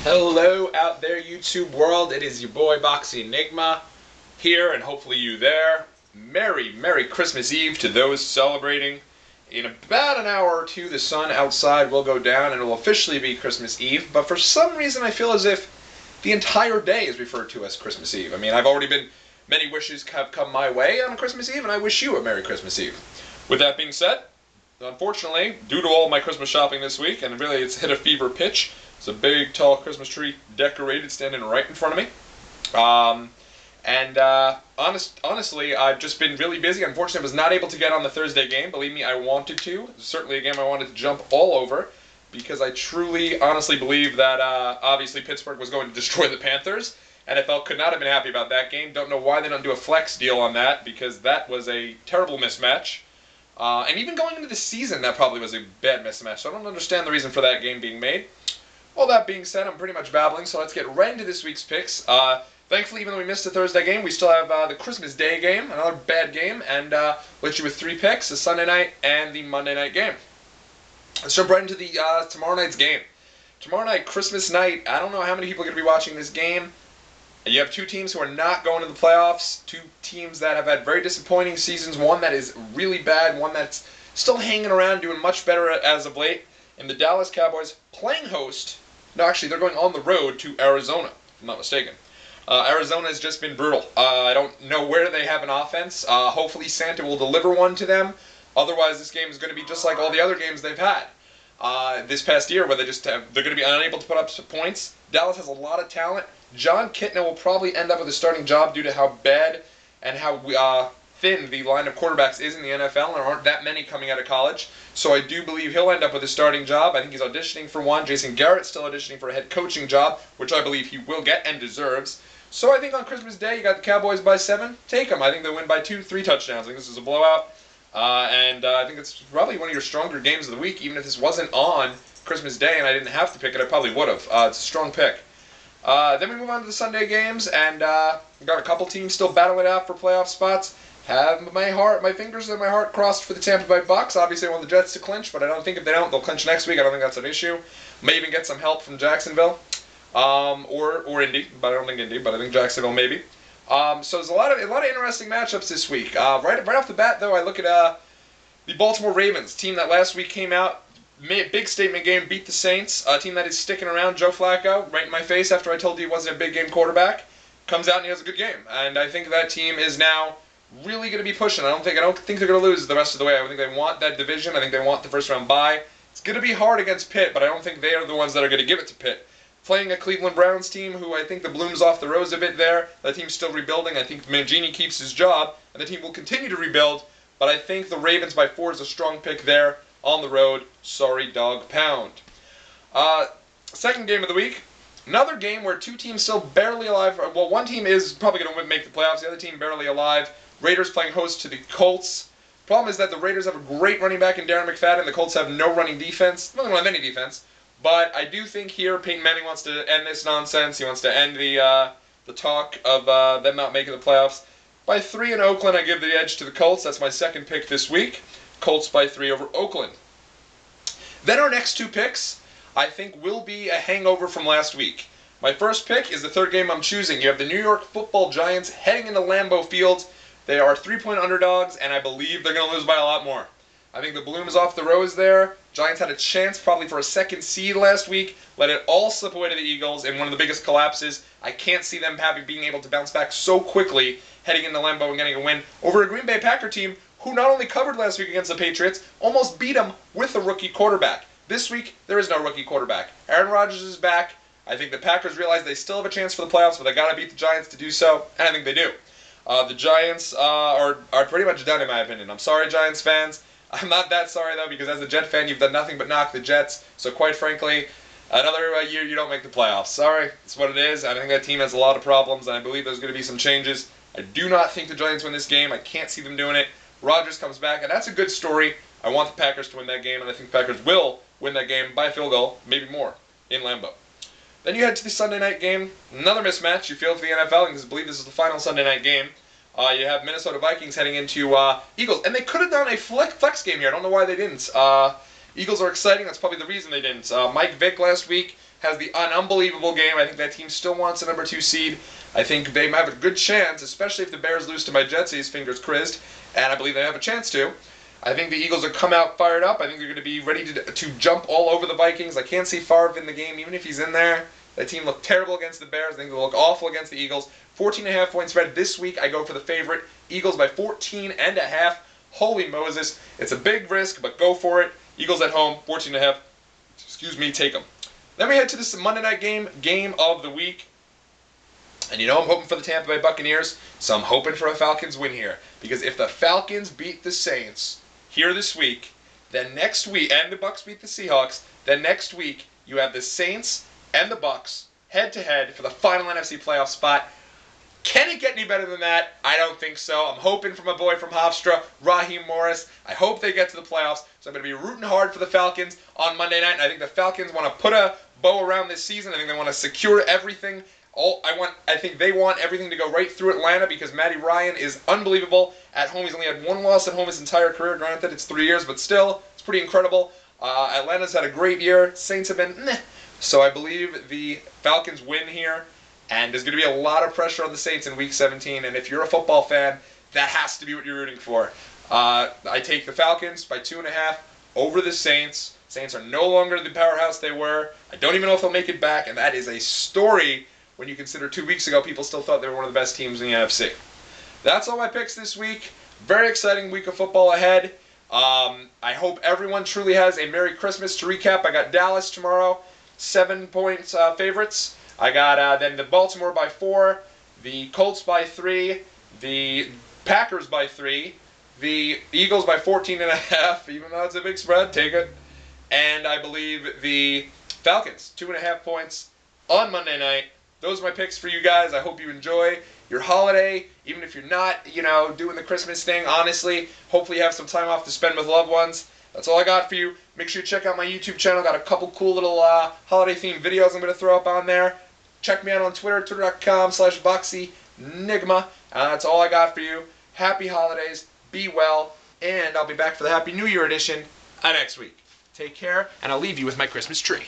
Hello out there, YouTube world. It is your boy Boxie Nigma here, and hopefully you there. Merry Christmas Eve to those celebrating. In about an hour or two, the sun outside will go down and it will officially be Christmas Eve. But for some reason, I feel as if the entire day is referred to as Christmas Eve. I mean, many wishes have come my way on Christmas Eve, and I wish you a Merry Christmas Eve. With that being said, unfortunately, due to all my Christmas shopping this week, and really it's hit a fever pitch, it's a big, tall Christmas tree decorated standing right in front of me. Honestly, I've just been really busy. Unfortunately, I was not able to get on the Thursday game. Believe me, I wanted to. It was certainly a game I wanted to jump all over because I truly, honestly believe that obviously Pittsburgh was going to destroy the Panthers. NFL could not have been happy about that game. Don't know why they don't do a flex deal on that because that was a terrible mismatch. And even going into the season, that probably was a bad mismatch. So I don't understand the reason for that game being made. All that being said, I'm pretty much babbling, so let's get right into this week's picks. Thankfully, even though we missed the Thursday game, we still have the Christmas Day game, another bad game, and let you with 3 picks, the Sunday night and the Monday night game. Let's jump right into the tomorrow night's game. Tomorrow night, Christmas night, I don't know how many people are going to be watching this game. You have 2 teams who are not going to the playoffs, 2 teams that have had very disappointing seasons, one that is really bad, one that's still hanging around, doing much better as of late, and the Dallas Cowboys playing host. No, actually, they're going on the road to Arizona, if I'm not mistaken. Arizona has just been brutal. I don't know where they have an offense. Hopefully Santa will deliver one to them. Otherwise, this game is going to be just like all the other games they've had this past year, where they're going to be unable to put up some points. Dallas has a lot of talent. John Kitna will probably end up with a starting job due to how bad and how thin the line of quarterbacks is in the NFL, and there aren't that many coming out of college. So I do believe he'll end up with a starting job. I think he's auditioning for one. Jason Garrett's still auditioning for a head coaching job, which I believe he will get and deserves. So I think on Christmas Day, you got the Cowboys by 7. Take them. I think they'll win by 2, 3 touchdowns. I think this is a blowout. I think it's probably one of your stronger games of the week. Even if this wasn't on Christmas Day and I didn't have to pick it, I probably would have. It's a strong pick. Then we move on to the Sunday games, and we've got a couple teams still battling it out for playoff spots. Have my fingers and my heart crossed for the Tampa Bay Bucks. Obviously, I want the Jets to clinch, but I don't think if they don't, they'll clinch next week. I don't think that's an issue. May even get some help from Jacksonville, or Indy, but I don't think Indy. But I think Jacksonville maybe. So there's a lot of interesting matchups this week. Right off the bat, though, I look at the Baltimore Ravens, team that last week came out, made a big statement game, beat the Saints, a team that is sticking around. Joe Flacco, right in my face after I told you he wasn't a big game quarterback, comes out and he has a good game, and I think that team is now really going to be pushing. I don't think they're going to lose the rest of the way. I think they want that division. I think they want the first round bye. It's going to be hard against Pitt, but I don't think they are the ones that are going to give it to Pitt. Playing a Cleveland Browns team who I think the bloom's off the rose a bit there. That team's still rebuilding. I think Mangini keeps his job, and the team will continue to rebuild, but I think the Ravens by 4 is a strong pick there on the road. Sorry, dog pound. Second game of the week. Another game where 2 teams still barely alive. Well, one team is probably going to make the playoffs. The other team barely alive. Raiders playing host to the Colts. Problem is that the Raiders have a great running back in Darren McFadden. The Colts have no running defense. Well, they don't have any defense. But I do think here Peyton Manning wants to end this nonsense. He wants to end the talk of them not making the playoffs. By 3 in Oakland, I give the edge to the Colts. That's my second pick this week. Colts by 3 over Oakland. Then our next 2 picks, I think, will be a hangover from last week. My first pick is the third game I'm choosing. You have the New York Football Giants heading into Lambeau Field. They are 3-point underdogs, and I believe they're going to lose by a lot more. I think the bloom is off the rose there. Giants had a chance probably for a 2nd seed last week. Let it all slip away to the Eagles in one of the biggest collapses. I can't see them being able to bounce back so quickly heading into Lambeau and getting a win over a Green Bay Packer team who not only covered last week against the Patriots, almost beat them with a rookie quarterback. This week, there is no rookie quarterback. Aaron Rodgers is back. I think the Packers realize they still have a chance for the playoffs, but they got to beat the Giants to do so, and I think they do. The Giants are pretty much done in my opinion. I'm sorry, Giants fans. I'm not that sorry, though, because as a Jet fan, you've done nothing but knock the Jets. So quite frankly, another year you don't make the playoffs. Sorry, it's what it is. I think that team has a lot of problems, and I believe there's going to be some changes. I do not think the Giants win this game. I can't see them doing it. Rodgers comes back, and that's a good story. I want the Packers to win that game, and I think the Packers will win that game by a field goal, maybe more, in Lambeau. Then you head to the Sunday night game. Another mismatch. You feel for the NFL, because I believe this is the final Sunday night game. You have Minnesota Vikings heading into Eagles. And they could have done a flex game here. I don't know why they didn't. Eagles are exciting. That's probably the reason they didn't. Mike Vick last week has an unbelievable game. I think that team still wants a number 2 seed. I think they might have a good chance, especially if the Bears lose to my Jetsies, fingers crisped, and I believe they have a chance to. I think the Eagles will come out fired up. I think they're going to be ready to jump all over the Vikings. I can't see Favre in the game, even if he's in there. That team looked terrible against the Bears. I think they'll look awful against the Eagles. 14.5 point spread this week. I go for the favorite. Eagles by 14.5. Holy Moses. It's a big risk, but go for it. Eagles at home, 14.5. Excuse me, take them. Then we head to this Monday night game of the week. And you know I'm hoping for the Tampa Bay Buccaneers, so I'm hoping for a Falcons win here. Because if the Falcons beat the Saints here this week, then next week, and the Bucs beat the Seahawks, then next week you have the Saints and the Bucs head-to-head for the final NFC playoff spot. Can it get any better than that? I don't think so. I'm hoping for my boy from Hofstra, Raheem Morris. I hope they get to the playoffs. So I'm going to be rooting hard for the Falcons on Monday night. And I think the Falcons want to put a bow around this season. I think they want to secure everything. I think they want everything to go right through Atlanta because Matty Ryan is unbelievable at home. He's only had 1 loss at home his entire career. Granted, it's 3 years, but still, it's pretty incredible. Atlanta's had a great year. Saints have been meh. So I believe the Falcons win here. And there's going to be a lot of pressure on the Saints in Week 17. And if you're a football fan, that has to be what you're rooting for. I take the Falcons by 2.5 over the Saints. Saints are no longer the powerhouse they were. I don't even know if they'll make it back. And that is a story when you consider 2 weeks ago people still thought they were one of the best teams in the NFC. That's all my picks this week. Very exciting week of football ahead. I hope everyone truly has a Merry Christmas. To recap, I got Dallas tomorrow, 7-point favorites. I got then the Baltimore by 4, the Colts by 3, the Packers by 3, the Eagles by 14.5, even though it's a big spread, take it. And I believe the Falcons, 2.5 points on Monday night. Those are my picks for you guys. I hope you enjoy your holiday, even if you're not, doing the Christmas thing. Honestly, hopefully you have some time off to spend with loved ones. That's all I got for you. Make sure you check out my YouTube channel. Got a couple cool little holiday-themed videos I'm going to throw up on there. Check me out on Twitter, twitter.com/Boxie Nigma. That's all I got for you. Happy holidays. Be well. And I'll be back for the Happy New Year edition next week. Take care, and I'll leave you with my Christmas tree.